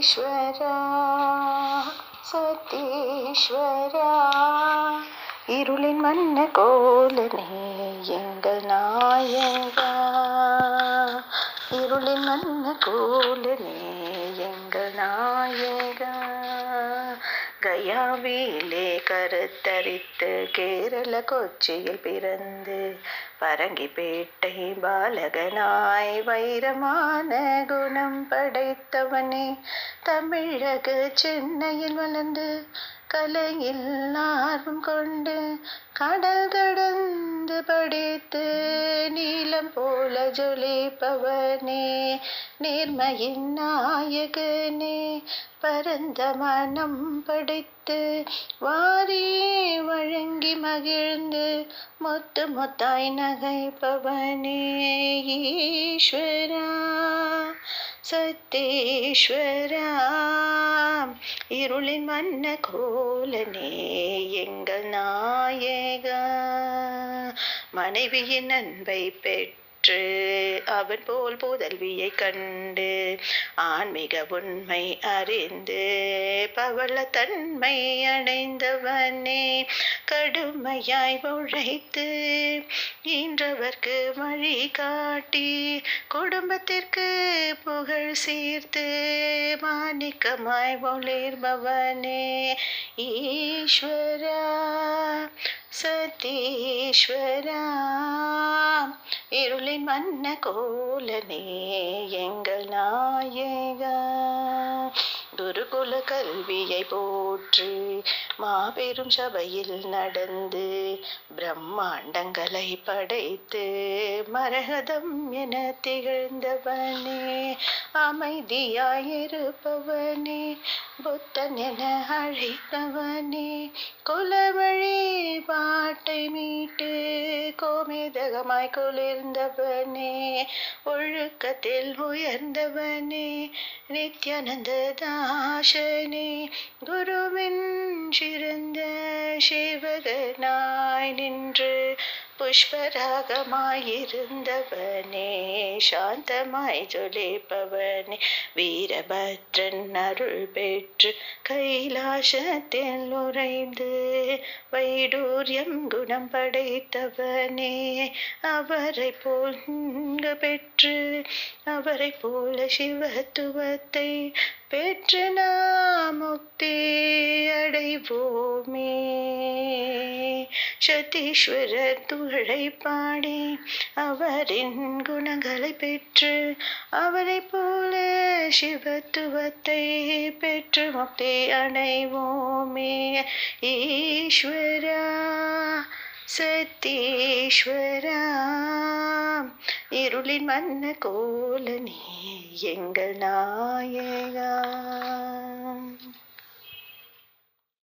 ஈஸ்வரா சத்தீஸ்வரா, இருளின் மன்ன கோலனே எங்கள் நாயகா, இருளின் மன்ன கோலனே எங்கள் நாயகா. கயாவிலே கருத்தரித்து கேரள கொச்சியில் பிறந்து பரங்கிப்பேட்டை பாலகனாய் வைரமான குணம் படைத்தவனே, தமிழக சென்னையில் வளர்ந்து கலையில் ஆர்வம் கொண்டு கடல் கடந்து படித்து நீலம் போல ஜொலிப்பவனே, நேர்மையின் நாயகனே, பரந்த மனம் படைத்து வாரி வழங்கி மகிழ்ந்து முத்து முத்தாய் நகைப்பவனே, ஈஸ்வரா சத்தீஸ்வரா, இருளின் மன்ன கோலனே எங்கள் நாயகா. மனைவியின் அன்பை பெற்று அவன் போல் புதல்வியை கண்டு ஆன்மீக உண்மை அறிந்து பவள தன்மை அடைந்தவனே, கடுமையாய் உழைத்து ஈன்றவர்க்கு வழி காட்டி குடும்பத்திற்கு புகழ் சீர்த்து மாணிக்கமாய் ஒளிர்பவனே, ஈஸ்வரா சத்தீஸ்வரா, இருளின் மன்ன கோலனே எங்கள் நாயகா. குருகுல கல்வியை போற்றி மாபெரும் சபையில் நடந்து பிரம்மாண்டங்களை படைத்து மரகதம் என திகழ்ந்தவனே, அமைதியாயிருப்பவனே, புத்தன் என அழைத்தவனே, குலவழி பாட்டை மீட்டு கோமேதகமாய் குளிர்ந்தவனே, ஒழுக்கத்தில் உயர்ந்தவனே, நித்யானந்த தாசனே, குருவின் சிறந்த சேவகனாய் நின்று புஷ்பராகமாயிருந்தவனே, சாந்தமாய் ஜொலிப்பவனே, வீரபத்ரன் அருள் பெற்று கைலாசத்தில் உறைந்து வைடூரியம் குணம் படைத்தவனே, அவரை போல் பெற்று அவரை போல சிவத்துவத்தை பெற்று நாம் முக்தி அடைவோமே. சத்தீஸ்வரர் துகளை பாடி அவரின் குணங்களை பெற்று அவரை போல சிவத்துவத்தை பெற்று முக்தி அடைவோமே, ஈஸ்வரா சத்தீஸ்வரா, இருளின் மன்ன கோலனே எங்கள் நாயகா.